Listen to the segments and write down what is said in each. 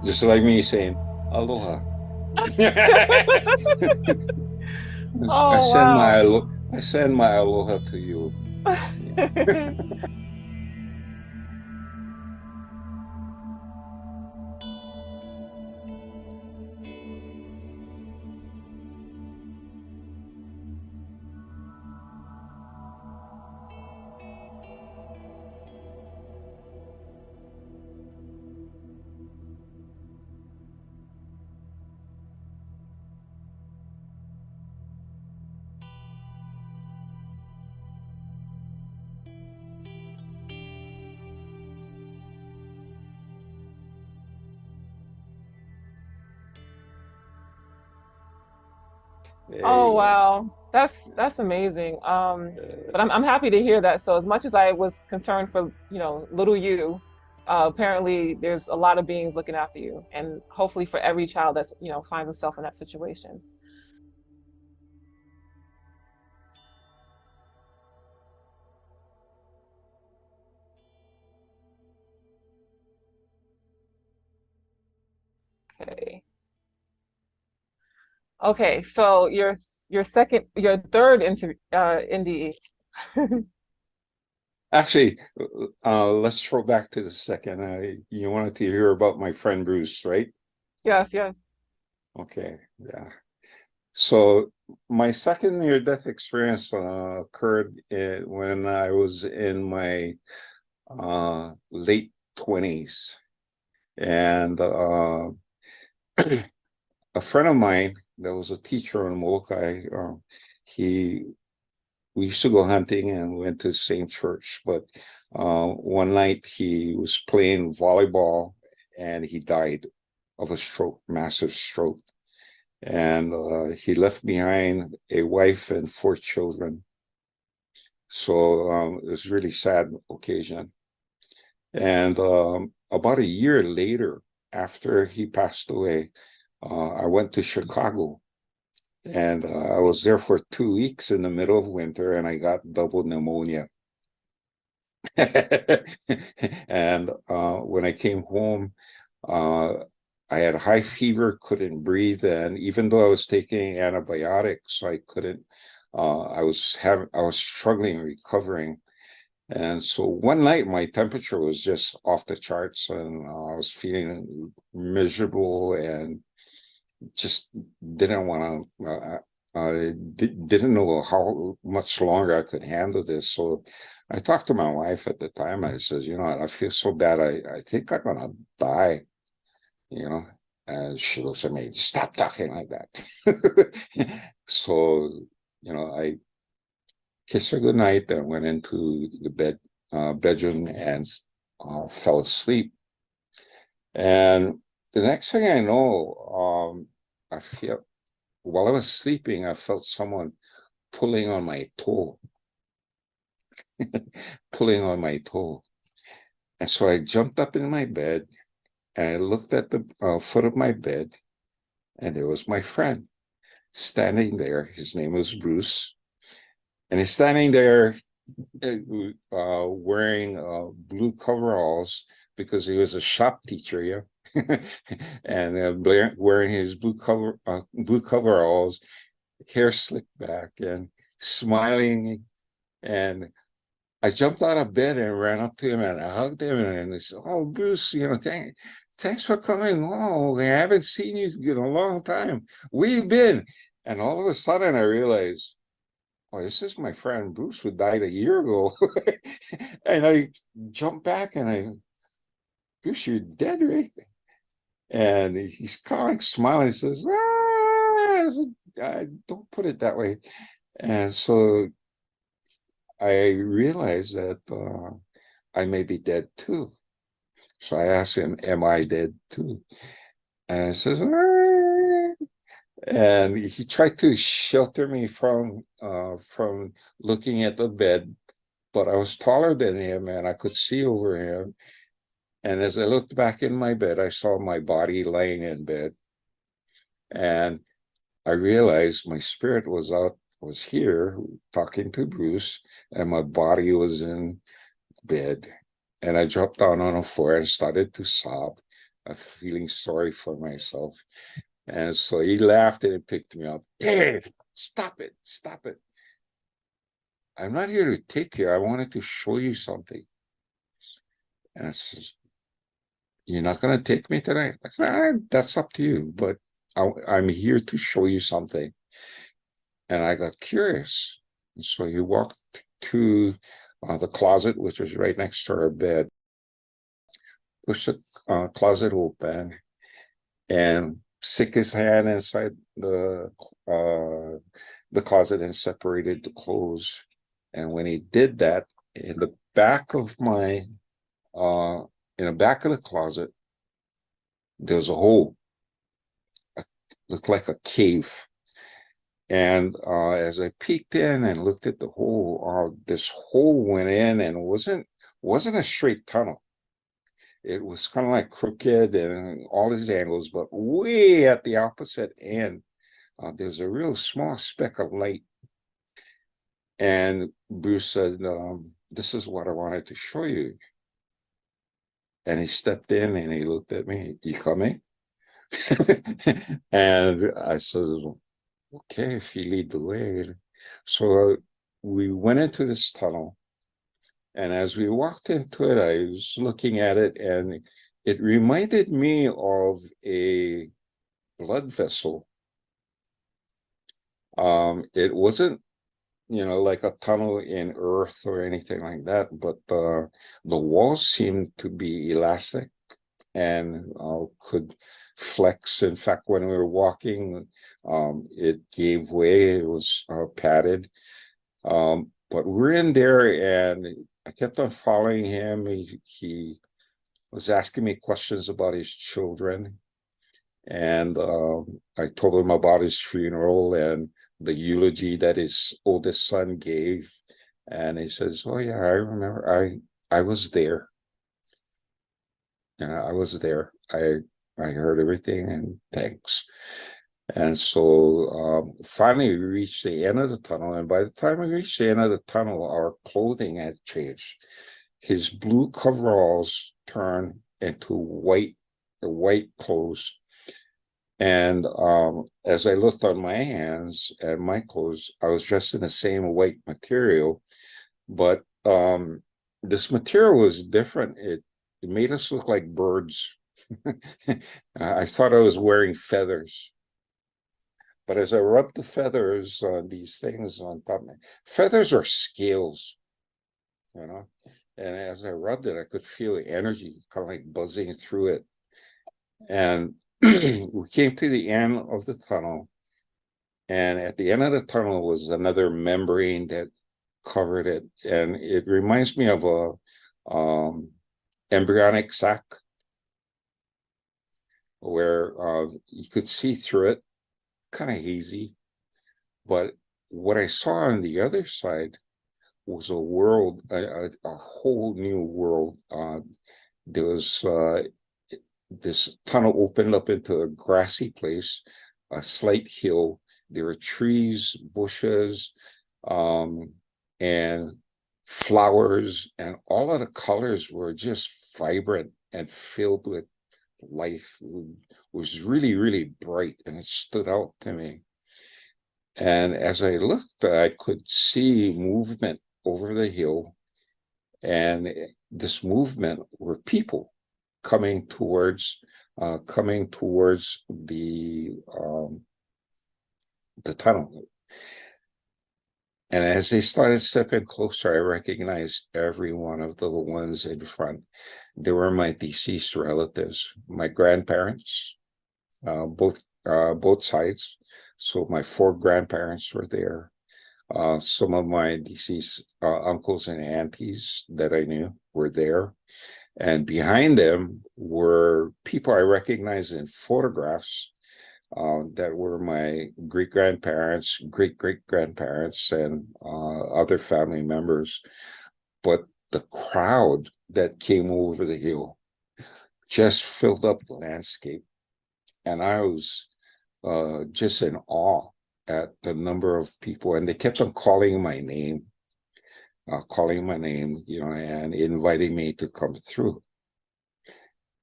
Just like me saying aloha. I Oh, send my wow. I send my aloha to you. Yeah. There Oh, you go. wow. That's amazing. But I'm happy to hear that. So as much as I was concerned for, little you, apparently there's a lot of beings looking after you, and hopefully for every child that's, finds himself in that situation. Okay. Okay, so your third NDE. Actually, let's throw back to the second. You wanted to hear about my friend Bruce, right? Yes, yes. Okay, yeah. So my second near-death experience occurred when I was in my late 20s. And a friend of mine that was a teacher in Molokai, he we used to go hunting and we went to the same church. But one night he was playing volleyball and he died of a stroke, massive stroke. And he left behind a wife and 4 children. So it was a really sad occasion. And about a year later, after he passed away, I went to Chicago and I was there for 2 weeks in the middle of winter and I got double pneumonia. And when I came home, uh, I had high fever, couldn't breathe, and even though I was taking antibiotics, I couldn't. I was struggling recovering, and so one night my temperature was just off the charts, and I was feeling miserable and just didn't want to. I didn't know how much longer I could handle this. So I talked to my wife at the time. I says, I feel so bad. I think I'm gonna die. You know, and she looks at me, stop talking like that. So, I kissed her goodnight and went into the bedroom and fell asleep. And the next thing I know, I feel while I was sleeping, I felt someone pulling on my toe, pulling on my toe. And so I jumped up in my bed and I looked at the foot of my bed, and there was my friend standing there. His name was Bruce. And he's standing there wearing blue coveralls because he was a shop teacher, yeah. And wearing his blue coveralls, hair slicked back, and smiling. And I jumped out of bed and ran up to him and I hugged him and I said, "Oh, Bruce, thanks for coming. Oh, I haven't seen you in a long time. Where you been?" And all of a sudden I realized, oh, this is my friend Bruce who died a year ago. And I jumped back and Bruce, you're dead, right? And he's kind of like smiling. He says, don't put it that way. And so I realized that I may be dead too. So I asked him, am I dead too? And he says, and he tried to shelter me from looking at the bed, but I was taller than him and I could see over him. And as I looked back in my bed, I saw my body laying in bed. And I realized my spirit was here talking to Bruce, and my body was in bed. And I dropped down on the floor and started to sob. feeling sorry for myself. And so he laughed and he picked me up. Dave, stop it, stop it. I'm not here to take you. I wanted to show you something. And I says, you're not going to take me tonight? I said, that's up to you, but I'm here to show you something. And I got curious. And so he walked to the closet, which was right next to our bed, pushed the closet open, and stick his hand inside the closet and separated the clothes. And when he did that, in the back of my in the back of the closet, there was a hole. It looked like a cave. And as I peeked in and looked at the hole, this hole went in and wasn't a straight tunnel. It was kind of like crooked and all these angles, but way at the opposite end, there's a real small speck of light. And Bruce said, this is what I wanted to show you. And he stepped in and he looked at me, you coming? And I said, okay, if you lead the way. So we went into this tunnel. And as we walked into it, I was looking at it, and it reminded me of a blood vessel. It wasn't, like a tunnel in earth or anything like that, but the walls seemed to be elastic and could flex. In fact, when we were walking, it gave way. It was padded. But we're in there, and I kept on following him. He was asking me questions about his children. And I told him about his funeral and the eulogy that his oldest son gave. And he says, oh yeah, I remember, I was there. I was there. I heard everything, and thanks. And so finally we reached the end of the tunnel. And by the time we reached the end of the tunnel, our clothing had changed. His blue coveralls turned into white clothes. And as I looked on my hands and my clothes, I was dressed in the same white material, but this material was different. It made us look like birds. I thought I was wearing feathers. But as I rubbed the feathers, these things on top of me, feathers are scales, And as I rubbed it, I could feel the energy kind of like buzzing through it. And we came to the end of the tunnel. And at the end of the tunnel was another membrane that covered it. And it reminds me of a embryonic sac where you could see through it, kind of hazy. But what I saw on the other side was a world, a whole new world. There was this tunnel opened up into a grassy place, a slight hill. There were trees, bushes, and flowers, and all of the colors were just vibrant and filled with life. It was really, really bright, and it stood out to me. And as I looked, I could see movement over the hill, and this movement were people coming towards the tunnel. And as they started stepping closer, I recognized every one of the ones in front. They were my deceased relatives, my grandparents, both sides. So my 4 grandparents were there. Some of my deceased uncles and aunties that I knew were there. And behind them were people I recognized in photographs that were my great-grandparents, great-great-grandparents, and other family members. But the crowd that came over the hill just filled up the landscape. And I was just in awe at the number of people. And they kept on calling my name, and inviting me to come through.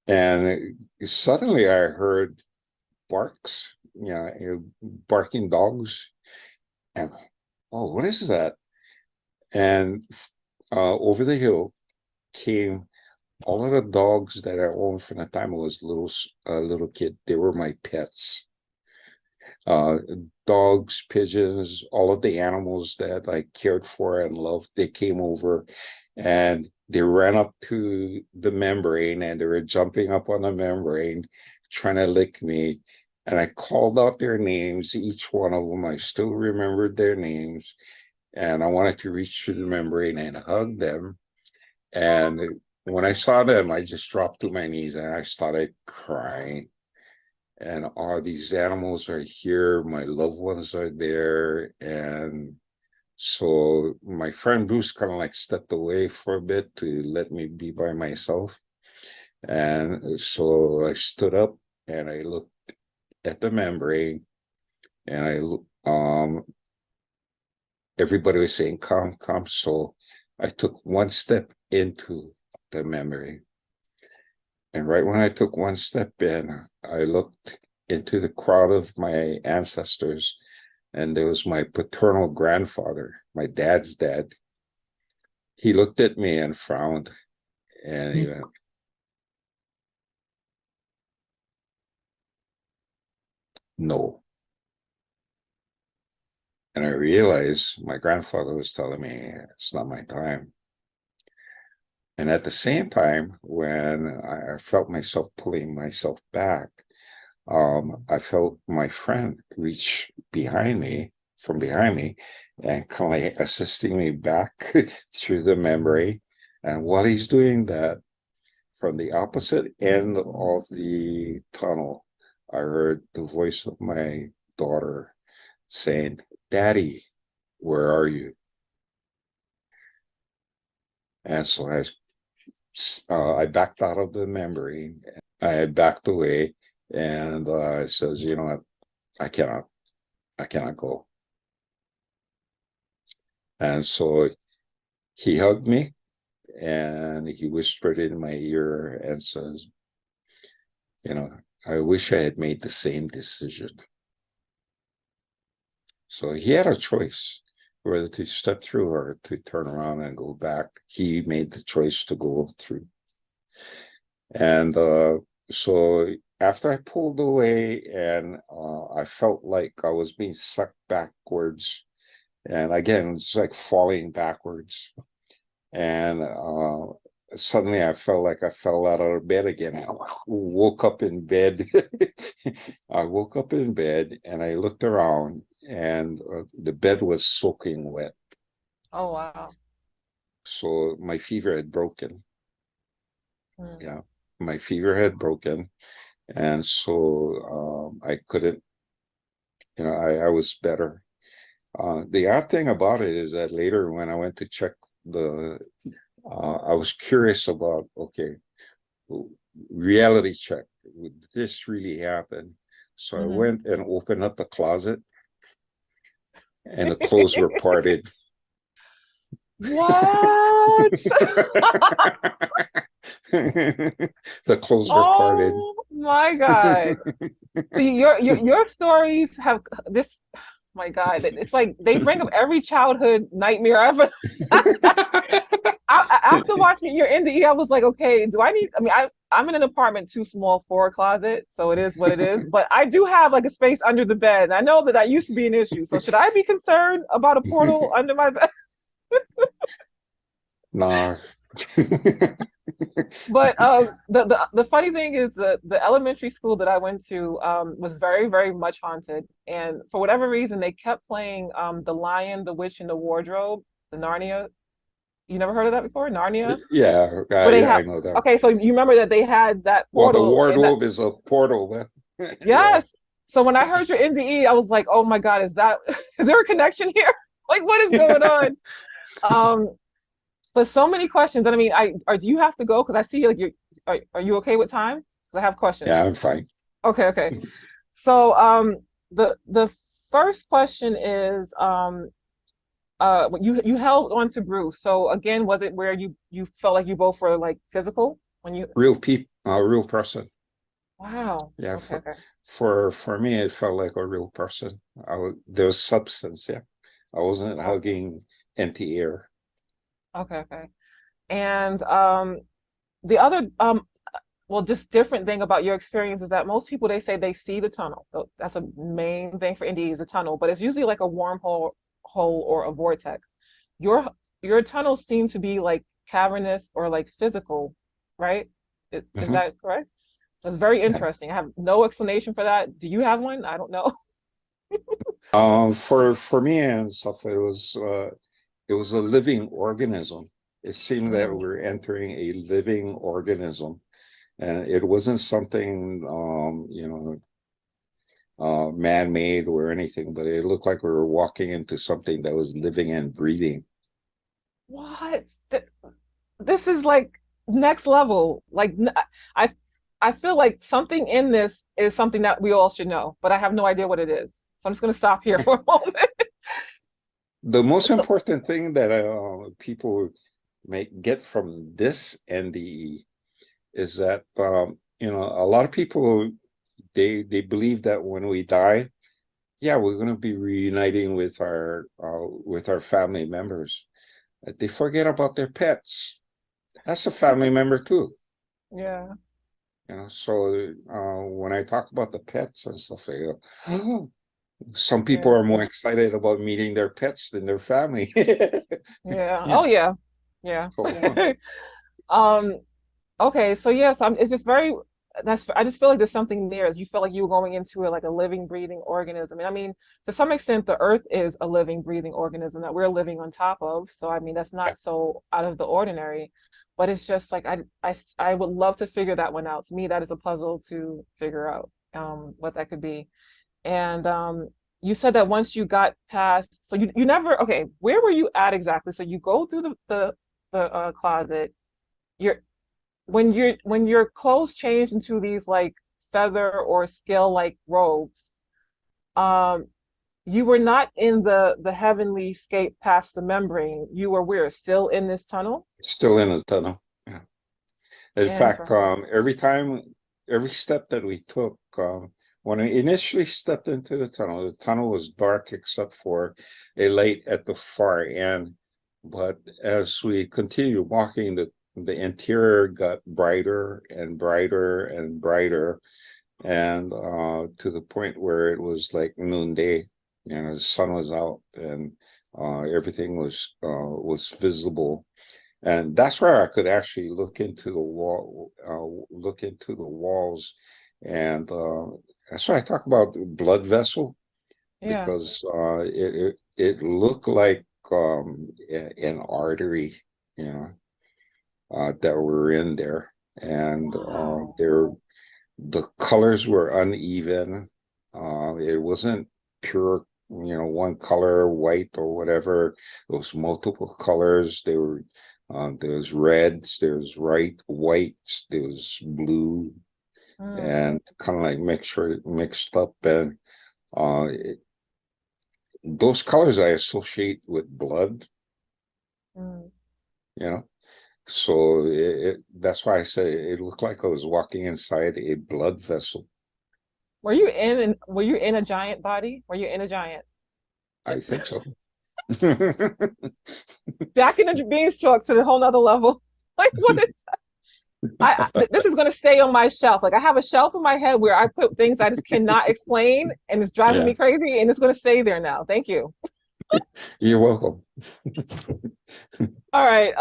And suddenly I heard barks, barking dogs. And oh, what is that? And over the hill came all of the dogs that I owned from the time I was a little kid. They were my pets. Uh, Dogs, pigeons, all of the animals that I cared for and loved. They came over and they ran up to the membrane and they were jumping up on the membrane, trying to lick me. And I called out their names, each one of them. I still remembered their names. And I wanted to reach through the membrane and hug them. And when I saw them, I just dropped to my knees and I started crying. And all these animals are here, my loved ones are there. And so my friend Bruce kind of like stepped away for a bit to let me be by myself. And so I stood up and I looked at the membrane and everybody was saying, come, come. So I took one step into the membrane. And right when I took one step in, I looked into the crowd of my ancestors, and there was my paternal grandfather, my dad's dad. He looked at me and frowned, and he went, no. And I realized my grandfather was telling me, it's not my time. And at the same time, when I felt myself pulling myself back, I felt my friend reach from behind me, and kind of like assisting me back through the membrane. And while he's doing that, from the opposite end of the tunnel, I heard the voice of my daughter saying, "Daddy, where are you?" And so I backed out of the membrane. I backed away, and I says, "You know what? I cannot go." And so he hugged me and he whispered in my ear and says, I wish I had made the same decision. So he had a choice whether to step through or to turn around and go back. He made the choice to go through. And so after I pulled away and I felt like I was being sucked backwards. And again, it's like falling backwards. And suddenly I felt like I fell out of bed again. I woke up in bed. I woke up in bed and I looked around and the bed was soaking wet. Oh, wow. So my fever had broken. Mm. Yeah, my fever had broken. And so I couldn't, I was better. The odd thing about it is that later when I went to check I was curious about, okay, reality check, would this really happen? So I went and opened up the closet and the clothes were parted. What? The clothes were parted. Oh my God. See, your stories have this, my God, it's like they bring up every childhood nightmare ever. After watching your NDE, I was like, okay, do I need? I mean, I'm in an apartment too small for a closet, so it is what it is. But I do have like a space under the bed, and I know that used to be an issue. So should I be concerned about a portal under my bed? Nah. But the funny thing is the elementary school that I went to was very, very much haunted, and for whatever reason they kept playing The Lion, the Witch, and the Wardrobe, the Narnia. You never heard of that before, Narnia? Yeah, Where they I have, know that. okay, so you remember that they had that Well, the portal and that, wardrobe is a portal. Yeah. yes. So when I heard your NDE, I was like, oh my God, is that is there a connection here? Like, what is going on? Um, but so many questions. And I mean, do you have to go? Because I see like are you okay with time? Because I have questions. Yeah, I'm fine. Okay, okay. So the first question is you held on to Bruce. So again, was it where you felt like you both were like physical? when you? Real people, a real person. Wow. Yeah, Okay. Okay. for me, it felt like a real person. There was substance. Yeah, I wasn't Okay. hugging empty air. Okay. Okay. And the other well, just different thing about your experience is that most people they say they see the tunnel. So that's a main thing for NDE is the tunnel, but it's usually like a wormhole hole or a vortex. Your your tunnels seem to be like cavernous or like physical, right? Is Mhm. that correct? That's very Yeah. interesting. I have no explanation for that. Do you have one? I don't know. For me and stuff, it was a living organism. It seemed that Mm. we're entering a living organism, and it wasn't something man-made or anything, but it looked like we were walking into something that was living and breathing. What? This is like next level. I I feel like something in this is something that we all should know, but I have no idea what it is. So I'm just gonna stop here for a moment. The most So, important thing that people may get from this NDE is that a lot of people they believe that when we die, yeah, we're going to be reuniting with our family members. They forget about their pets. That's a family member too. yeah, So when I talk about the pets and stuff, I go, oh, some people yeah, are more excited about meeting their pets than their family. yeah. Yeah. Oh yeah, yeah. So, Um, okay, so yes, it's just very that's I just feel like there's something there. You feel like you were going into like a living, breathing organism. And I mean, to some extent, the earth is a living, breathing organism that we're living on top of. So I mean, that's yeah. not so out of the ordinary. But it's just like I would love to figure that one out. To me, that is a puzzle to figure out what that could be. And you said that once you got past, so you never, okay, where were you at exactly? So you go through the closet. You're when your clothes change into these like feather or scale like robes, um, you were not in the heavenly scape past the membrane. You were where? Still in this tunnel? Still in a tunnel. Yeah. In fact, Interesting. every step that we took, when we initially stepped into the tunnel was dark except for a light at the far end. But as we continued walking, the interior got brighter and brighter and brighter, and to the point where it was like noonday. The sun was out, and everything was visible, and that's where I could actually look into the walls, and that's why I talk about the blood vessel, Yeah. because it looked like an artery, you know, that were in there, and Wow. the colors were uneven. It wasn't pure, one color, white or whatever. It was multiple colors. There's reds, there's whites, there's blue, Mm, and kind of like mixed up. And uh, it, those colors I associate with blood, mm. you know. So that's why I say it looked like I was walking inside a blood vessel. Were you in a giant body? Were you in a giant? I think so. Back in the beanstalk to the whole nother level. Like what is this is gonna stay on my shelf. Like I have a shelf in my head where I put things I just cannot explain and it's driving Yeah, me crazy and it's gonna stay there now. Thank you. you're welcome. All right.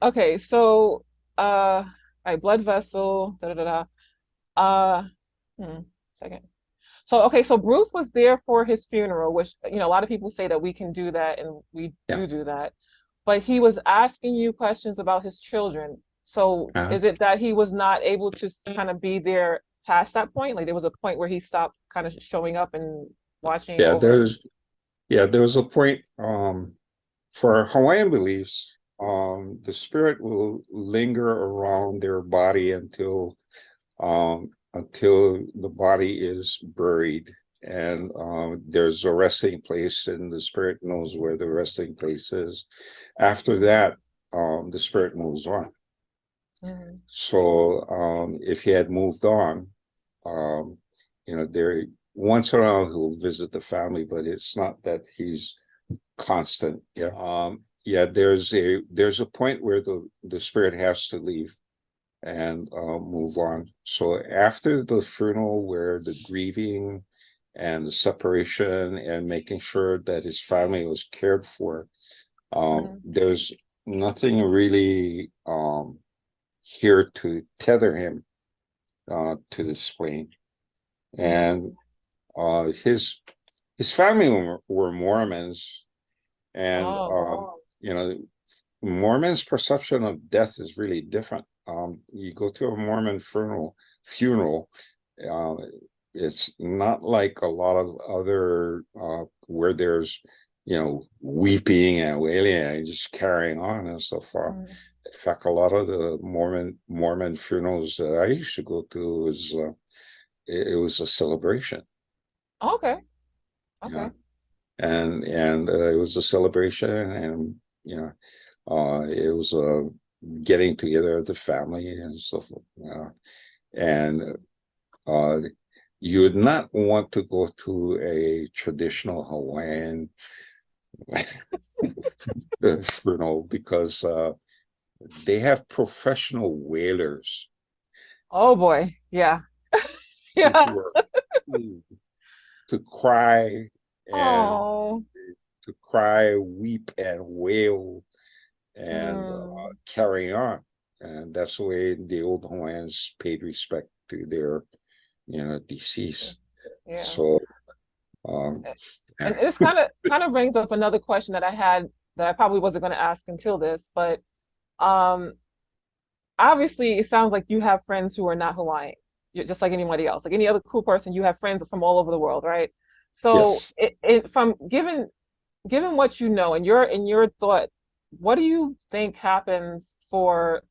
Okay, so all right, blood vessel, da da da da. Uh hmm, second. So okay, so Bruce was there for his funeral, which a lot of people say that we can do that and we Yeah. do that. But he was asking you questions about his children. So Uh-huh. is it that he was not able to kind of be there past that point? Like there was a point where he stopped kind of showing up and watching Yeah, over. there was a point for Hawaiian beliefs, the spirit will linger around their body until the body is buried, and there's a resting place, and the spirit knows where the resting place is. After Mm, that, the spirit moves on. Mm. So if he had moved on, um, there once in a while he'll visit the family, but it's not that he's constant. Yeah. Yeah, there's a point where the spirit has to leave and move on. So after the funeral, where the grieving and the separation and making sure that his family was cared for, Mm. there's nothing really here to tether him to this plane. Mm. And his family were Mormons, and Oh. you know, Mormons' perception of death is really different. You go to a Mormon funeral, uh, it's not like a lot of other where there's weeping and wailing and just carrying on and so far. Mm. In fact, a lot of the Mormon funerals that I used to go to was it was a celebration. Okay. Yeah, Okay. and it was a celebration, and you know, it was a getting together of the family and stuff. And uh, you would not want to go to a traditional Hawaiian funeral because they have professional wailers Oh boy. Yeah. Yeah. who are trained to cry and Oh. weep, and wail and Mm. carry on. And that's the way the old Hawaiians paid respect to their, deceased. Yeah. So, um, And this kind of brings up another question that I had that I probably wasn't going to ask until this, but um, obviously it sounds like you have friends who are not Hawaiian. You're just like anybody else, like any other cool person. You have friends from all over the world, right? So, yes. from given what you know and your thought, what do you think happens for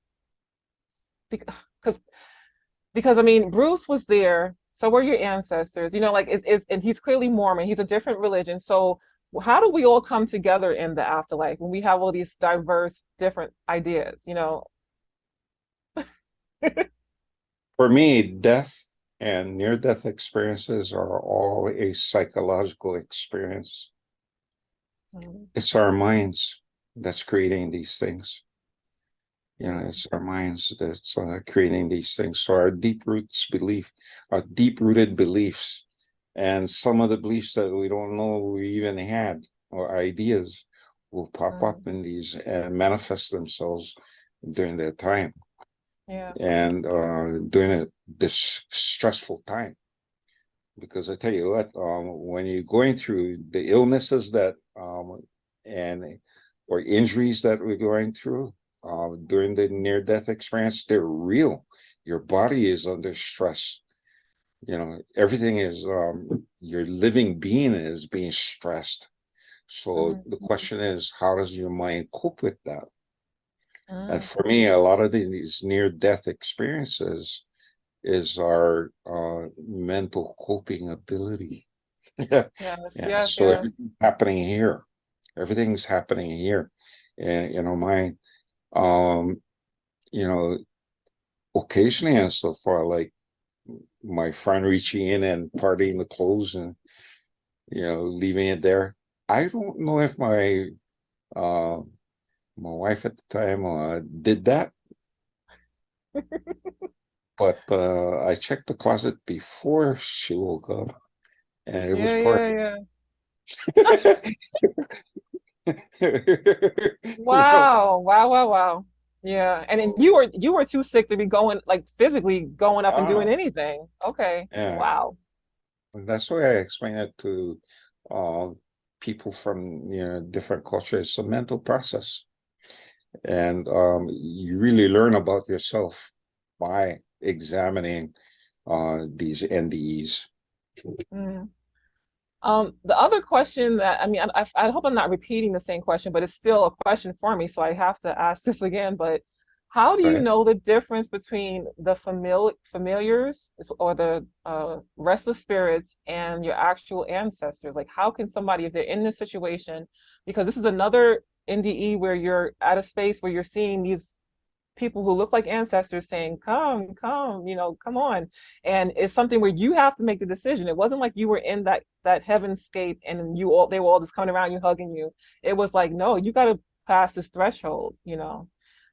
because because I mean Bruce was there, so were your ancestors. Like is and he's clearly Mormon. He's a different religion. So how do we all come together in the afterlife when we have all these diverse, different ideas? For me, death and near death experiences are all a psychological experience. Mm. It's our minds that's creating these things. Mm. It's our minds that's creating these things. So our deep rooted beliefs, and some of the beliefs that we don't know we even had, or ideas, will pop up Mm. in these and manifest themselves during that time, Yeah. and during this stressful time. Because I tell you what, when you're going through the illnesses that and or injuries that we're going through during the near-death experience, they're real. Your body is under stress. Everything is your living being is being stressed. So Mm. the question is, how does your mind cope with that? And Mm. for me, a lot of these near-death experiences is our mental coping ability. Yeah. Yes, Yeah. yes, So yes. everything's happening here. Everything's happening here. And um, you know, occasionally and so far, like my friend reaching in and partying the clothes and leaving it there. I don't know if uh my wife at the time did that, but I checked the closet before she woke up and it was Yeah, part yeah, yeah. you know, Wow, wow, wow, wow. Yeah, and then so you were too sick to be going like physically going up and doing ah, anything. Okay. yeah. Wow. And that's why I explain it to uh, people from different cultures. It's a mental process, and you really learn about yourself by examining these NDEs. Mm. The other question that I mean, I hope I'm not repeating the same question, but it's still a question for me, so I have to ask this again. But how do you Right? know the difference between the familiars or the restless spirits and your actual ancestors? Like, how can somebody, if they're in this situation, because this is another NDE where you're at a space where you're seeing these people who look like ancestors saying, come, come on. And it's something where you have to make the decision. It wasn't like you were in that heavenscape and they were all just coming around you, hugging you. It was like, no, you got to pass this threshold.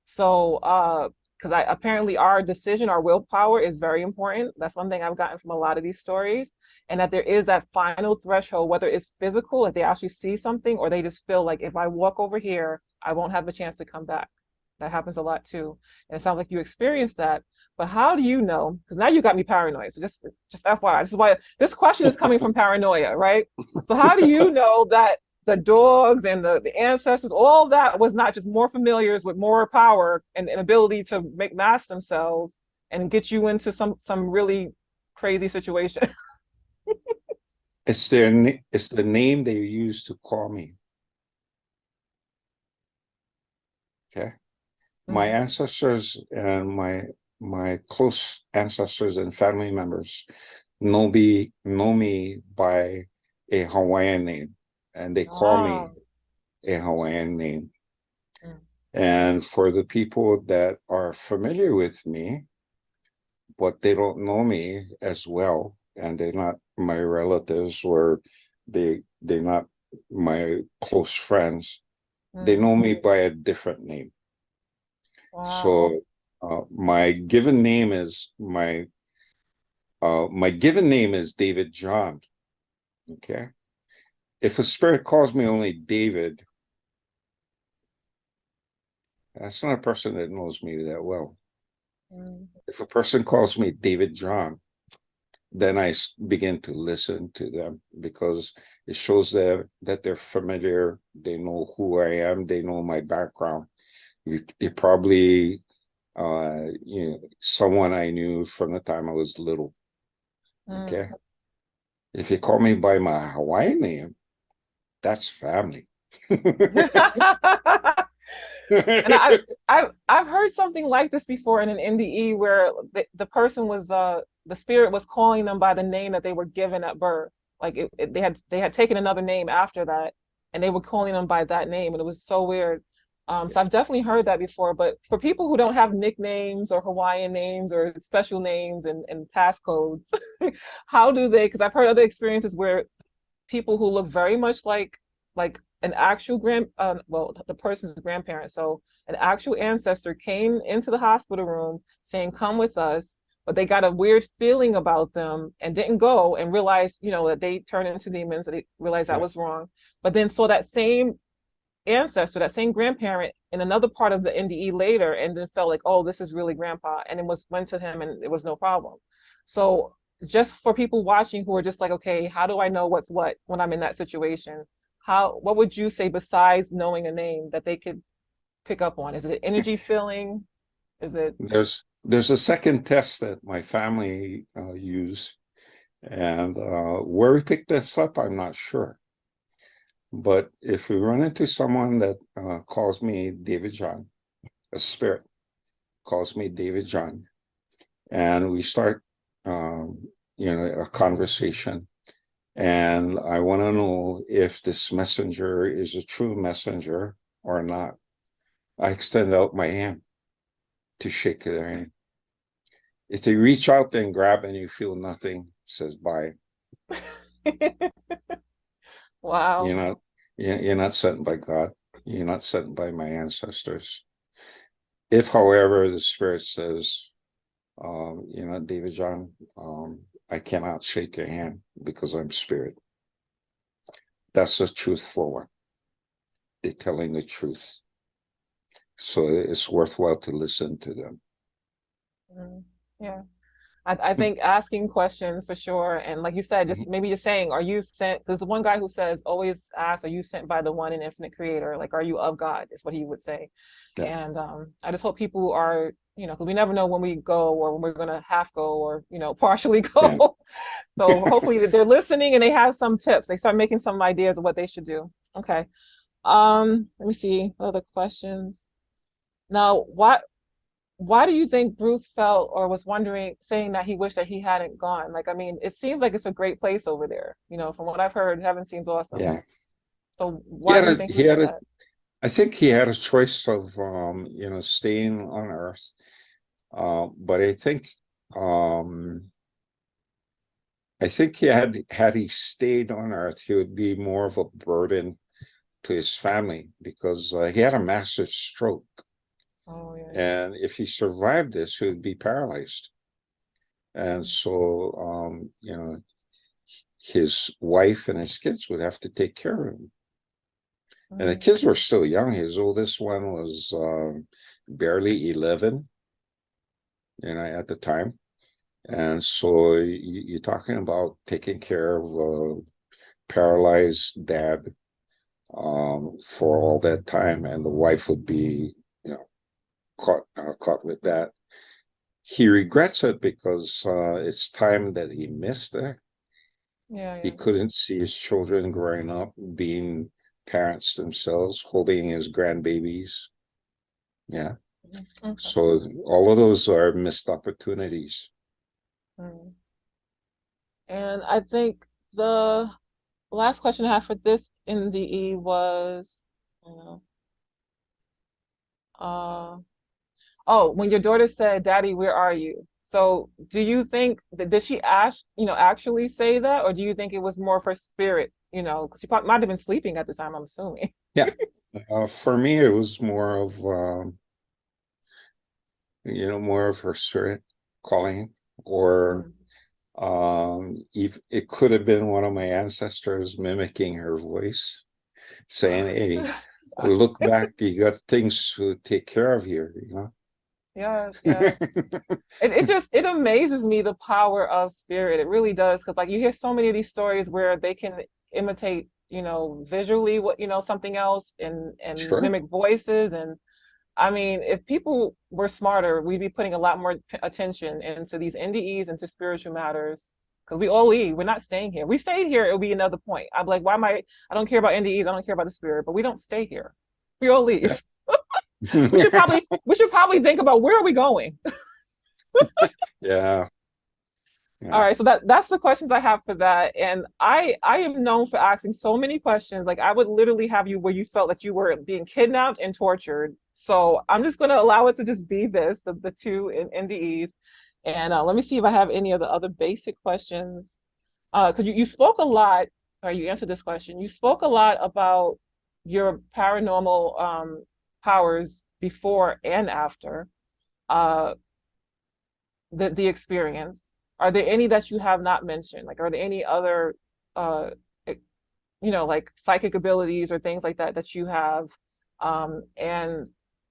So, because I apparently our decision, our willpower is very important. That's one thing I've gotten from a lot of these stories, and that there is that final threshold, whether it's physical, like they actually see something, or they just feel like if I walk over here, I won't have a chance to come back. That happens a lot too, and it sounds like you experienced that. But how do you know? Because now you got me paranoid. So just FYI, this is why this question is coming from paranoia, right? So how do you know that the dogs and the ancestors, all that was not just more familiars with more power and ability to make mask themselves and get you into some really crazy situation? It's it's the name they use to call me. Okay. My ancestors and my close ancestors and family members know me by a Hawaiian name, and they call me Wow. a Hawaiian name. Mm. And for the people that are familiar with me, but they don't know me as well, and they're not my relatives, or they're not my close friends, they Mm. know me by a different name. Wow. So my given name is my given name is David John. Okay. If a spirit calls me only David, that's not a person that knows me that well. Mm. If a person calls me David John, then I begin to listen to them, because it shows that they're familiar. They know who I am. They know my background. They probably, someone I knew from the time I was little. Okay. Mm. If you call me by my Hawaiian name, that's family. And I've heard something like this before in an NDE where the person was the spirit was calling them by the name that they were given at birth. Like they had taken another name after that, and they were calling them by that name, and it was so weird. So I've definitely heard that before. But for people who don't have nicknames or Hawaiian names or special names and passcodes, how do they? Because I've heard other experiences where people who look very much like an actual well, the person's grandparent, so an actual ancestor came into the hospital room saying come with us, but they got a weird feeling about them and didn't go, and realized that they turned into demons, and they realized that Yeah. was wrong, but then saw that same ancestor, that same grandparent, in another part of the NDE later, and then felt like, oh, this is really grandpa, and it went to him and it was no problem. So just for people watching who are just like, okay, how do I know what's what when I'm in that situation? What would you say besides knowing a name that they could pick up on? Is it energy feeling? Is it There's a second test that my family use, and where we picked this up, I'm not sure. But if we run into someone that calls me David John, a spirit calls me David John, and we start, a conversation, and I want to know if this messenger is a true messenger or not, I extend out my hand to shake their hand. If they reach out and grab and you feel nothing, says bye. You're wow. not you're not sent by God. You're not sent by my ancestors. If, however, the spirit says, David John, I cannot shake your hand because I'm spirit. That's the truthful one. They're telling the truth. So it's worthwhile to listen to them. Mm, yeah. I think asking questions for sure. And like you said, just maybe just saying, are you sent? Because the one guy who says, always ask, are you sent by the one and infinite creator? Like, are you of God? Is what he would say. Yeah. And I just hope people are, because we never know when we go or when we're going to half go or, partially Yeah. go. So hopefully that they're listening and they have some tips. They start making some ideas of what they should do. Okay. Let me see. What other questions? Now, why do you think Bruce felt or was wondering, saying that he wished that he hadn't gone? Like, I mean, it seems like it's a great place over there. From what I've heard, heaven seems awesome. Yeah. So He why had do you a think he he had said a that? I think he had a choice of, staying on Earth. But I think had he stayed on Earth, he would be more of a burden to his family because he had a massive stroke. Oh yeah. And if he survived this, he would be paralyzed. And so, his wife and his kids would have to take care of him. And the kids were still young. His oldest one was barely 11, at the time. And so you're talking about taking care of a paralyzed dad for all that time, and the wife would be, caught with that. He regrets it because it's time that he missed it. Yeah, He yeah. couldn't see his children growing up, being parents themselves, holding his grandbabies. Yeah. Okay. So all of those are missed opportunities. And I think the last question I have for this NDE was, oh, when your daughter said, "Daddy, where are you?" So, do you think that did she actually say that, or do you think it was more of her spirit? Because she might have been sleeping at the time, I'm assuming. Yeah. For me, it was more of her spirit calling, or if it could have been one of my ancestors mimicking her voice, saying, "Hey, look back, you got things to take care of here," Yes, yes. It amazes me the power of spirit. It really does, because like you hear so many of these stories where they can imitate, visually what, something else and Sure. mimic voices. And I mean, if people were smarter, we'd be putting a lot more attention into these NDEs and to spiritual matters. Because we all leave. We're not staying here. We stayed here, it'll be another point. I'm like, why am I don't care about NDEs, I don't care about the spirit, but we don't stay here. We all Yeah. leave. We should probably think about where are we going. Yeah. All Yeah. right, so that's the questions I have for that. And I am known for asking so many questions. Like I would literally have you where you felt that you were being kidnapped and tortured. So I'm just going to allow it to just be this, the two NDEs. And let me see if I have any of the other basic questions. Because you spoke a lot, or you answered this question. You spoke a lot about your paranormal powers before and after. Uh, the experience. Are there any that you have not mentioned? Like, are there any other, uh, eh, like psychic abilities or things like that that you have? And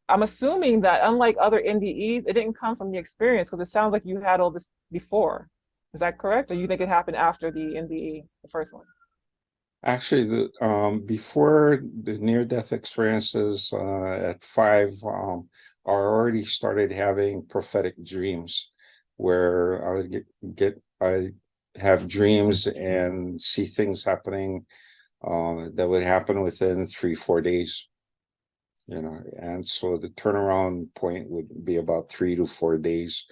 I'm assuming that unlike other NDEs, it didn't come from the experience because it sounds like you had all this before. Is that correct? Or you think it happened after the NDE, the first one? Actually, before the near-death experiences at 5, I already started having prophetic dreams where I would I have dreams and see things happening that would happen within 3-4 days, and so the turnaround point would be about 3 to 4 days,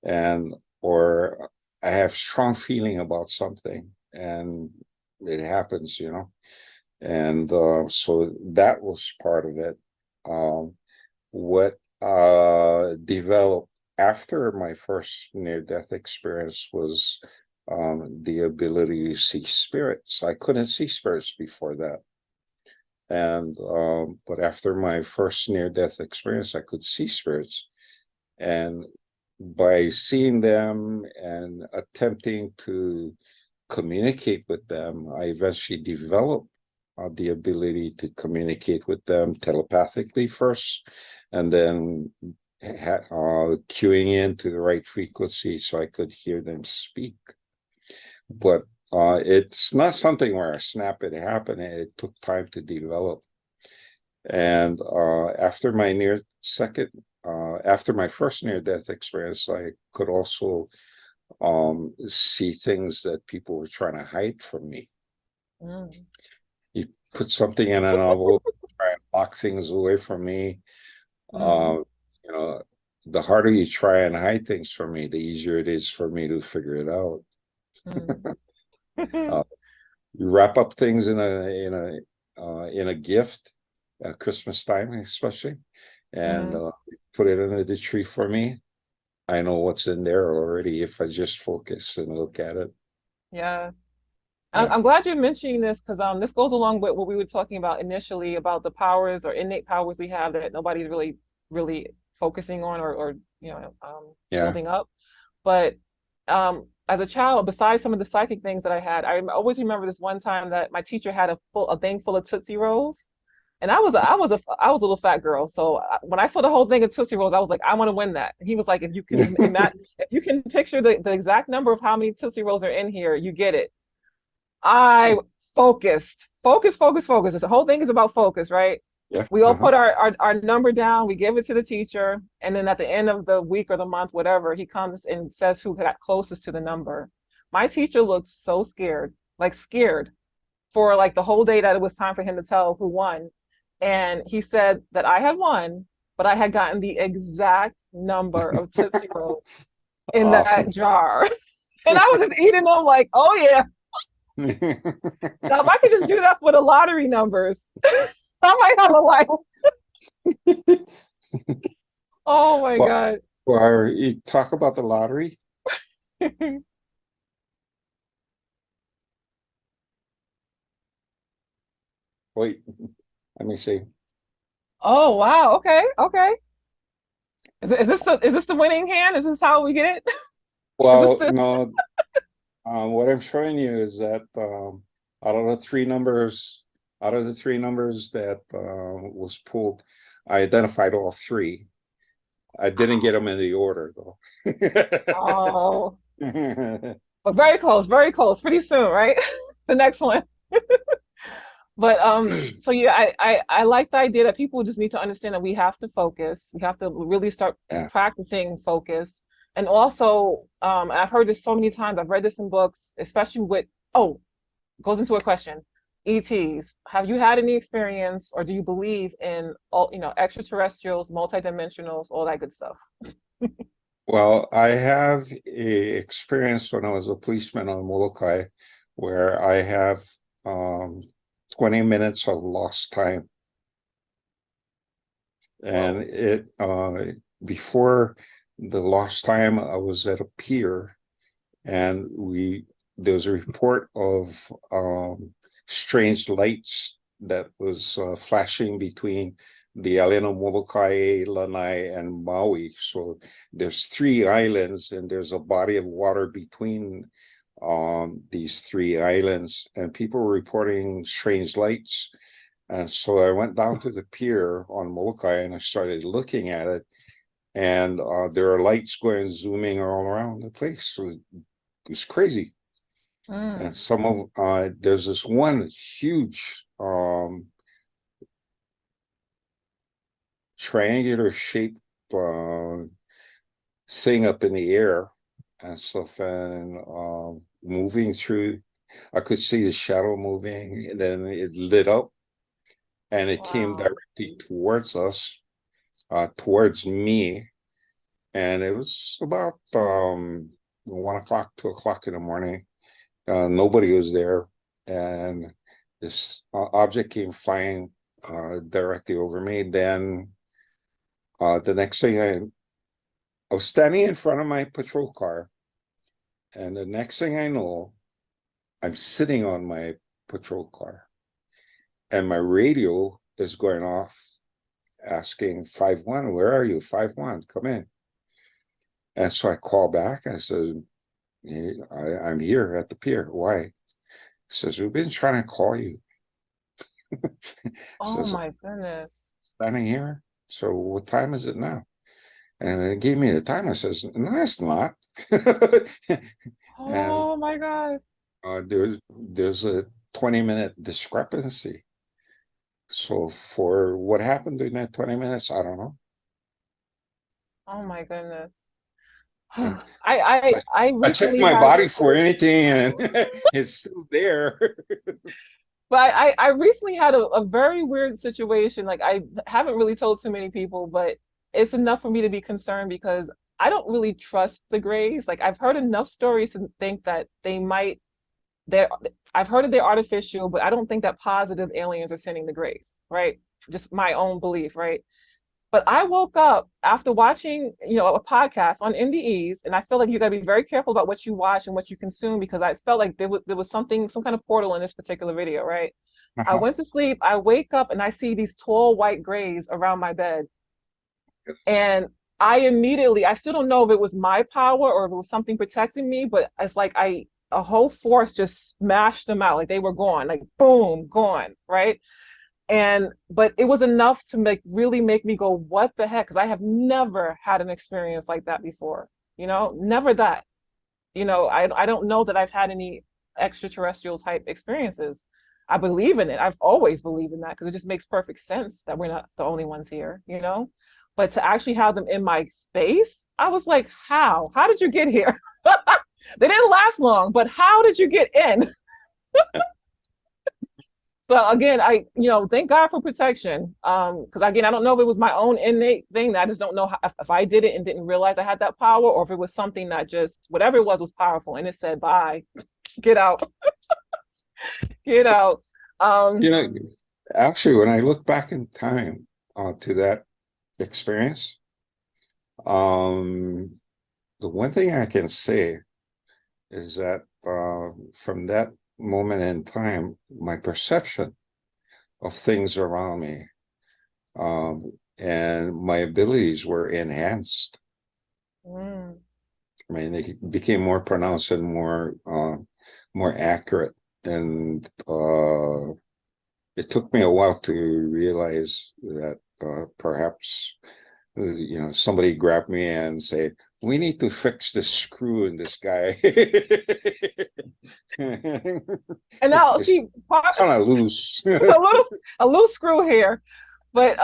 and or I have strong feeling about something and it happens, and so that was part of it. What developed after my first near-death experience was the ability to see spirits. I couldn't see spirits before that. And but after my first near-death experience, I could see spirits. And by seeing them and attempting to communicate with them, I eventually developed the ability to communicate with them telepathically first, and then cueing into the right frequency so I could hear them speak. But it's not something where I snap it happened. It took time to develop. And after my first near-death experience, I could also see things that people were trying to hide from me. Mm. You put something in an envelope, try and lock things away from me. Mm. You know, the harder you try and hide things from me, the easier it is for me to figure it out. Mm. You wrap up things in a gift, Christmas time, especially, and Hmm. put it under the tree for me. I know what's in there already if I just focus and look at it. Yeah. Yeah, I'm glad you're mentioning this because this goes along with what we were talking about initially about the powers or innate powers we have that nobody's really focusing on or yeah. building up. But as a child, besides some of the psychic things that I had, always remember this one time that my teacher had a thing full of Tootsie Rolls. And I was a little fat girl, so when I saw the whole thing of Tootsie Rolls, I was like, I want to win that. And he was like, if you can imagine, if you can picture the exact number of how many Tootsie Rolls are in here, you get it. I focused. The whole thing is about focus, right? Yeah. We all Uh-huh. put our number down, we give it to the teacher, and then at the end of the week or the month, whatever, he comes and says who got closest to the number. My teacher looked so scared, like scared, for like the whole day that it was time for him to tell who won. And he said that I had won, but I had gotten the exact number of Tootsie Rolls in that Awesome. jar. And I was just eating them like, oh yeah. Now, if I could just do that for the lottery numbers, I might have a life. Oh my Well, God. or you talk about the lottery. Wait, let me see. Oh wow. Okay. Okay. Is this the winning hand? Is this how we get it? Is this Well, the no, what I'm showing you is that out of the three numbers, out of the three numbers that was pulled, I identified all three. I didn't get them in the order though. oh, but very close, very close. Pretty soon, right? The next one. But so yeah, I like the idea that people just need to understand that we have to focus. We have to really start Yeah, practicing focus. And also, I've heard this so many times. I've read this in books, especially with oh, goes into a question. ETs. Have you had any experience, or do you believe in all, extraterrestrials, multidimensionals, all that good stuff? well, I have a experience when I was a policeman on Molokai where I have um 20 minutes of lost time. And Whoa. it before the lost time, I was at a pier and there's a report of strange lights that was flashing between the island of Molokai, Lanai, and Maui. So there's three islands, and there's a body of water between these three islands, and people were reporting strange lights. And so I went down to the pier on Molokai and I started looking at it, and there are lights going zooming all around the place. So it was crazy. And Mm. some of there's this one huge triangular shaped uh, thing up in the air and stuff, and moving through. I could see the shadow moving, and then it lit up and it came Wow. directly towards us, towards me, and it was about 1 o'clock, 2 o'clock in the morning. Nobody was there, and this object came flying directly over me. Then the next thing I was standing in front of my patrol car, and the next thing I know, I'm sitting on my patrol car, and my radio is going off asking 5-1, where are you? 5-1, come in. And so I call back and I said, "Hey, I'm here at the pier. Why?" He says, "We've been trying to call you." Oh Says, my goodness. "Standing here. So what time is it now?" And it gave me the time. I says, "No, it's not." And Oh my God. there's a 20-minute discrepancy. So for what happened during that 20 minutes, I don't know. Oh my goodness. And I I checked recently my had body for anything, and it's still there. but I recently had a very weird situation. Like I haven't really told too many people, but it's enough for me to be concerned because I don't really trust the Greys. Like I've heard enough stories to think that they're I've heard that they're artificial, but I don't think that positive aliens are sending the Greys, right? just my own belief, right? But I woke up after watching, a podcast on NDEs, and I feel like you got to be very careful about what you watch and what you consume, because I felt like there was something, some kind of portal in this particular video, right? I Uh-huh. went to sleep, I wake up, and I see these tall white grays around my bed. And I still don't know if it was my power or if it was something protecting me, but it's like a whole force just smashed them out. Like they were gone, like boom, gone, right? But it was enough to really make me go, what the heck? Because I have never had an experience like that before. Never that. I don't know that I've had any extraterrestrial type experiences. I believe in it. I've always believed in that because it just makes perfect sense that we're not the only ones here. But to actually have them in my space, I was like, how? How did you get here? They didn't last long, but how did you get in? So again, thank God for protection. Because again, I don't know if it was my own innate thing that I just don't know if I did it and didn't realize I had that power, or if it was something that just whatever it was powerful, and it said, "Bye, get out, get out." You Um, know, actually, when I look back in time to that experience, um, the one thing I can say is that from that moment in time, my perception of things around me and my abilities were enhanced. mm, I mean, they became more pronounced and more accurate. And it took me a while to realize that perhaps somebody grabbed me and say, we need to fix this screw in this guy. and now It's see, kind of loose. a little a loose screw here. But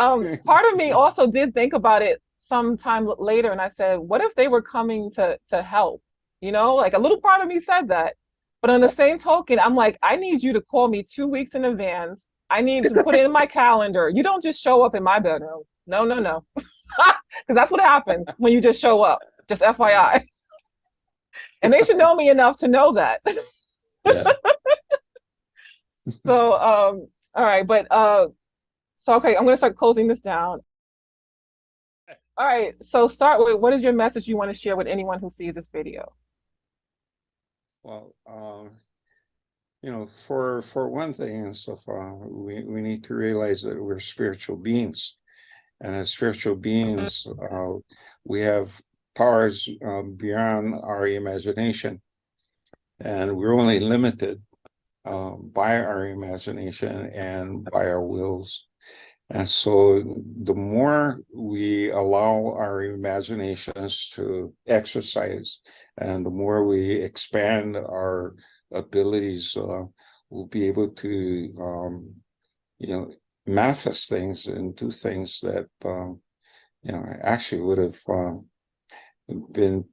part of me also did think about it sometime later, and I said, what if they were coming to help? Like a little part of me said that. But on the same token, I'm like, I need you to call me 2 weeks in advance. I need to put it in my calendar. You don't just show up in my bedroom. No, no, no. Because that's what happens when you just show up. Just FYI. And they should know me enough to know that. Yeah. So all right, but so okay, I'm gonna start closing this down. All right, so start with, what is your message you want to share with anyone who sees this video? Well, for one thing and stuff, we need to realize that we're spiritual beings, and as spiritual beings, we have powers beyond our imagination, and we're only limited by our imagination and by our wills. And so the more we allow our imaginations to exercise and the more we expand our abilities, we'll be able to, manifest things and do things that, actually would have been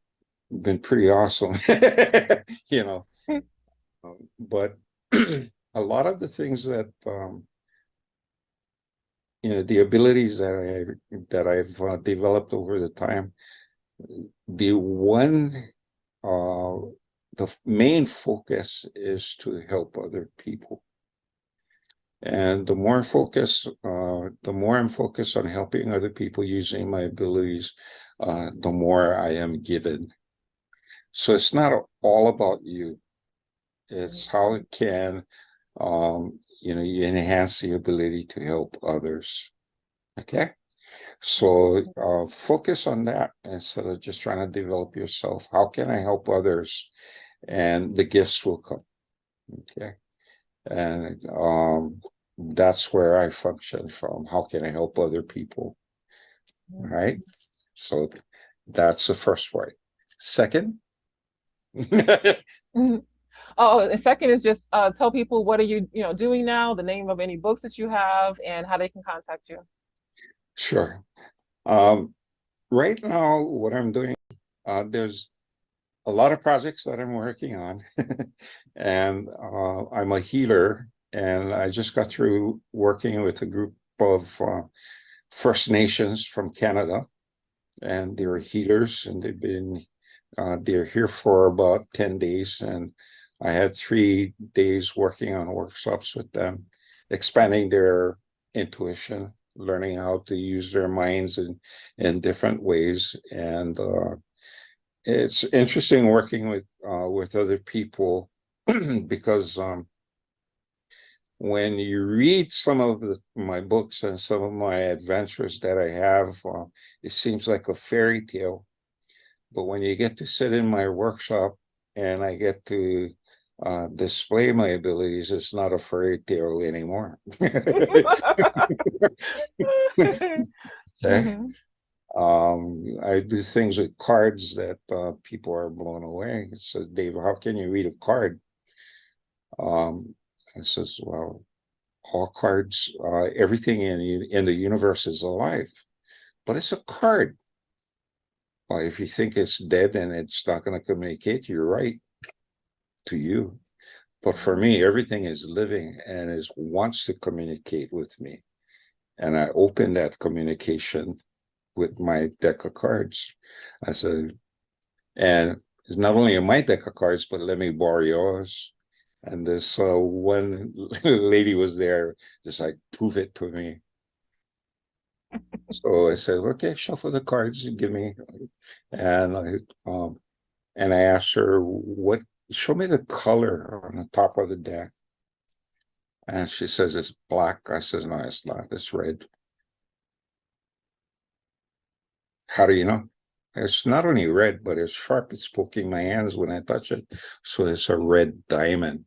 pretty awesome, you know. But a lot of the things that, the abilities that I've developed over the time, the one, the main focus is to help other people. And the more I'm focused on helping other people using my abilities, the more I am given. So it's not all about you. It's how it can, you enhance the ability to help others. Okay. So focus on that instead of just trying to develop yourself. How can I help others? And the gifts will come. Okay. And that's where I function from. How can I help other people? All right. So that's the first part. Second. Oh, and second is just tell people, what are you, doing now, the name of any books that you have, and how they can contact you. Sure. Right now, what I'm doing, there's a lot of projects that I'm working on, and I'm a healer, and I just got through working with a group of First Nations from Canada, and they're healers, and they're here for about 10 days, and I had 3 days working on workshops with them, expanding their intuition, learning how to use their minds in different ways. And it's interesting working with other people because when you read some of my books and some of my adventures that I have, it seems like a fairy tale. But when you get to sit in my workshop and I get to display my abilities, it's not a fairy tale anymore. Okay. Mhm. I do things with cards that people are blown away. It says, Dave, how can you read a card? I says, well, all cards, everything in the universe is alive, but it's a card. Well, if you think it's dead and it's not going to communicate, you're right to you. But for me, everything is living and wants to communicate with me. And I open that communication with my deck of cards. I said, and it's not only in my deck of cards, but let me borrow yours. And this one lady was there, just like, prove it to me. So I said, okay, shuffle the cards and give me. And I asked her, show me the color on the top of the deck. And she says, it's black. I says, no, it's not, it's red. How do you know? It's not only red, but it's sharp. It's poking my hands when I touch it. So it's a red diamond.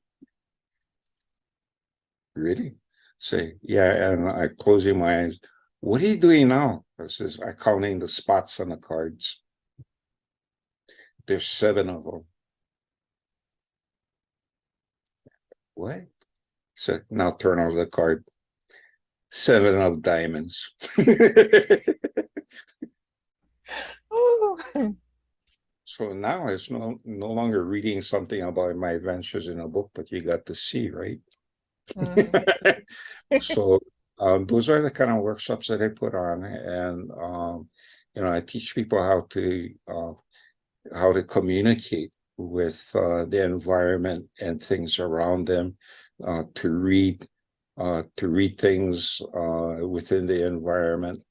Really? Say, yeah. And I closing my eyes. What are you doing now? I says, I'm counting the spots on the cards. There's 7 of them. What? So now turn over the card. 7 of diamonds. Ooh. So now it's no longer reading something about my adventures in a book, but you got to see, right? Mhm. So those are the kind of workshops that I put on, and I teach people how to communicate with the environment and things around them, to read things within the environment.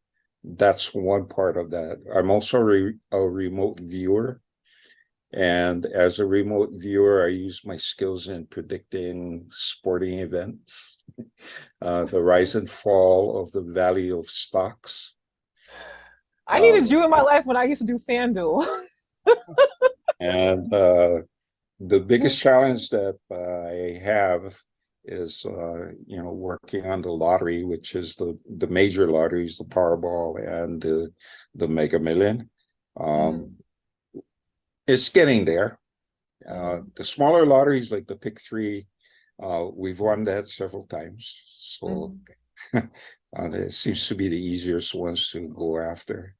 That's one part of that. I'm also a remote viewer. And as a remote viewer, I use my skills in predicting sporting events, the rise and fall of the value of stocks. I needed Um, you in my life when I used to do FanDuel. and the biggest challenge that I have is, working on the lottery, which is the major lotteries, the Powerball and the Mega Million. Mhm. It's getting there. Mhm. The smaller lotteries like the Pick Three, we've won that several times. So Mhm. it seems to be the easiest ones to go after.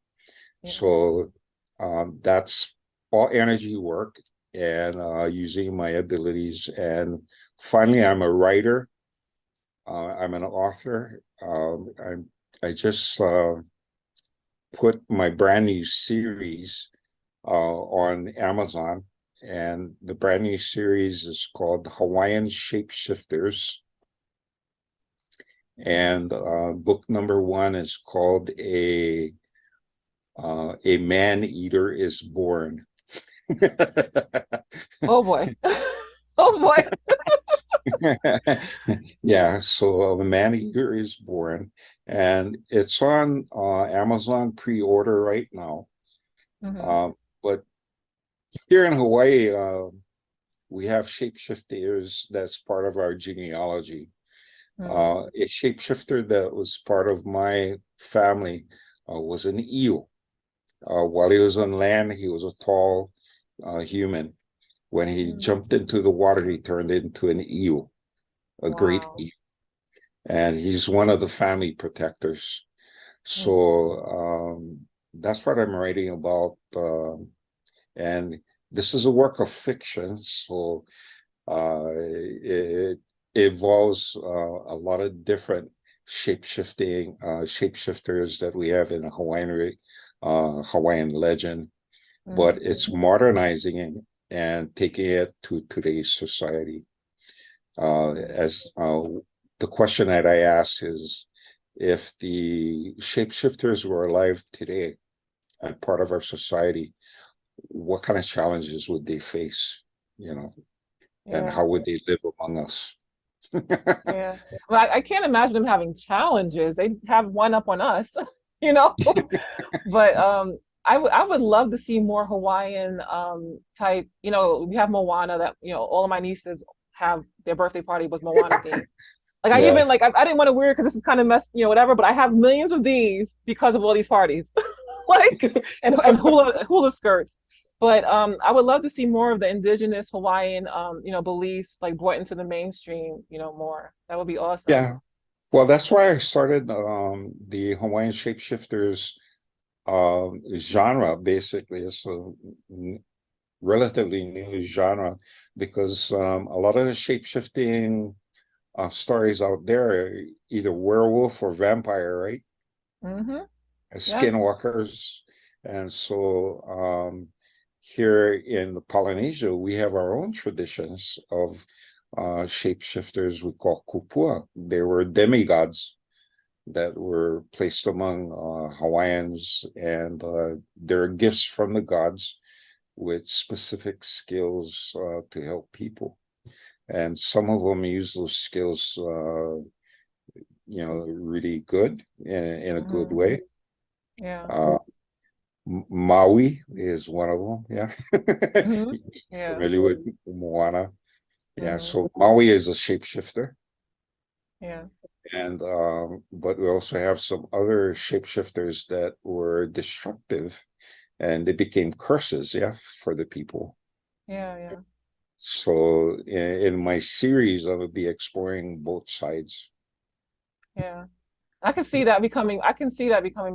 Yeah. So that's all energy work and using my abilities. And finally, I'm a writer. I'm an author. I just put my brand new series on Amazon, and the brand new series is called Hawaiian Shapeshifters. And book number 1 is called A Man Eater is Born. Oh boy. Oh boy. Yeah, so a man eater is born, and it's on Amazon pre-order right now. Mhm. But here in Hawaii, we have shapeshifters that's part of our genealogy. Mhm. A shapeshifter that was part of my family was an eel. While he was on land, he was a tall human. When he Mhm. jumped into the water, he turned into an eel, a great Wow. eel. And he's one of the family protectors. Mhm. So that's what I'm writing about. And this is a work of fiction, so it involves a lot of different shapeshifters that we have in a Hawaiian legend, but Mhm. it's modernizing it and taking it to today's society. As the question that I asked is, if the shapeshifters were alive today and part of our society, what kind of challenges would they face, and Yeah. how would they live among us? Yeah. Well, I can't imagine them having challenges. They have one up on us, you know. But I would love to see more Hawaiian type. You know, we have Moana that, all of my nieces have their birthday party was Moana themed. Like I Yeah, even like I didn't want to wear it because this is kind of mess, whatever. But I have millions of these because of all these parties, like and hula skirts. But I would love to see more of the indigenous Hawaiian beliefs like brought into the mainstream, more. That would be awesome. yeah. Well, that's why I started the Hawaiian Shapeshifters genre. Basically, it's a relatively new genre because a lot of the shapeshifting stories out there are either werewolf or vampire, right? Mm-hmm. Yes. Skinwalkers. And so here in Polynesia, we have our own traditions of shapeshifters we call kupua. They were demigods that were placed among Hawaiians, and they're gifts from the gods with specific skills to help people. And some of them use those skills, really good in a good Mm-hmm. way. Yeah. Uh, Maui is one of them. Yeah. Mm-hmm. Yeah. Familiar with Moana? Yeah. Mm-hmm. So Maui is a shapeshifter. Yeah. And but we also have some other shapeshifters that were destructive and they became curses, yeah, for the people. Yeah. Yeah. So in my series, I would be exploring both sides. Yeah. I can see that becoming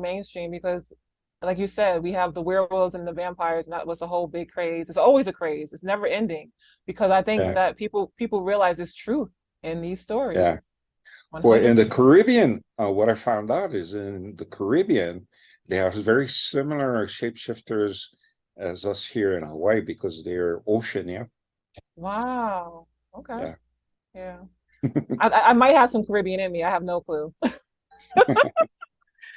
mainstream because, like you said, we have the werewolves and the vampires, and that was a whole big craze. It's always a craze. It's never ending because I think Yeah, that people realize there's truth in these stories. yeah. Well, in the 100%. Caribbean, what I found out is in the Caribbean, they have very similar shapeshifters as us here in Hawaii because they're ocean, yeah. Wow. Okay. Yeah. Yeah. I might have some Caribbean in me. I have no clue.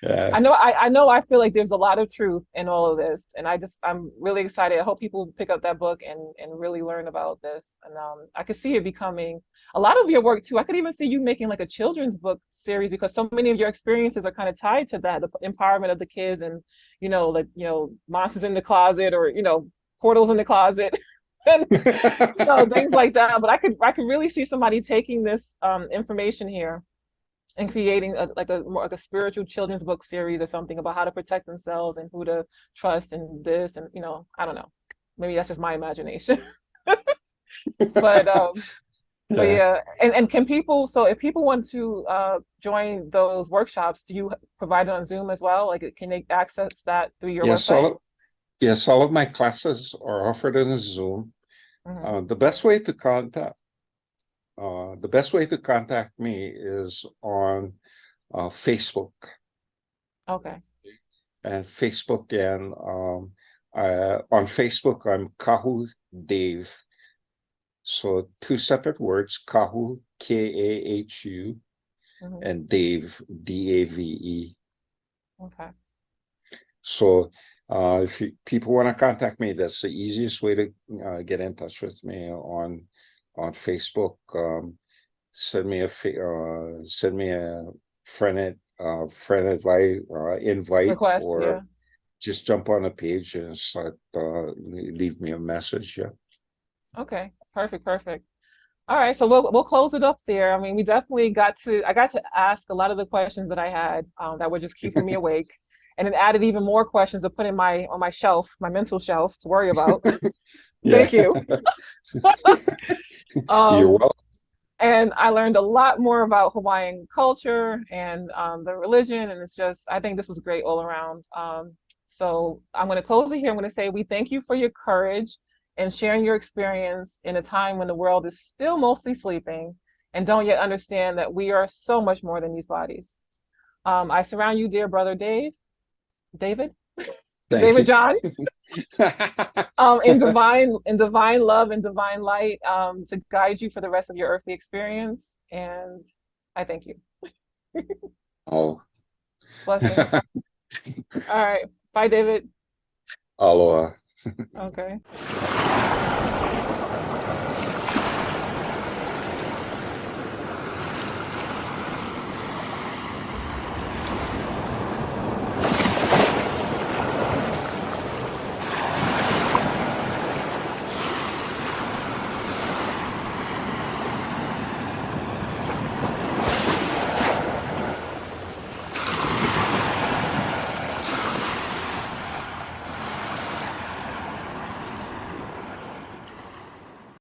Yeah. I feel like there's a lot of truth in all of this, and I'm really excited. I hope people pick up that book and really learn about this. And I could see it becoming a lot of your work too. I could even see you making like a children's book series because so many of your experiences are kind of tied to that, the empowerment of the kids and like monsters in the closet or portals in the closet. And things like that. But I could really see somebody taking this information here and creating more like a spiritual children's book series or something about how to protect themselves and who to trust and this and I don't know. Maybe that's just my imagination. But Yeah. yeah, and can people so if people want to join those workshops, do you provide it on Zoom as well? Like can they access that through your Yes, website? all of my classes are offered in Zoom. Hmm. The best way to contact me is on Facebook. Okay. And Facebook and on Facebook I'm Kahu Dave. So two separate words, Kahu, Kahu, Hmm. and Dave, Dave. Okay. So if people want to contact me, that's the easiest way to get in touch with me on Facebook. Send me a invite, Request, or yeah. just jump on a page and start leave me a message. Yeah. Okay. Perfect, perfect. All right, so we'll close it up there. I mean, I got to ask a lot of the questions that I had that were just keeping me awake, and it added even more questions to put in my on my shelf, my mental shelf to worry about. Yeah. Thank you. You're Um, welcome. and I learned a lot more about Hawaiian culture and the religion, and I think this was great all around. So I'm going to close it here. I'm going to say we thank you for your courage and sharing your experience in a time when the world is still mostly sleeping and don't yet understand that we are so much more than these bodies. I surround you, dear brother David, Thank David you. John, in divine love and divine light, to guide you for the rest of your earthly experience. And I thank you. Oh, Blessings. All right. Bye, David. aloha. Okay.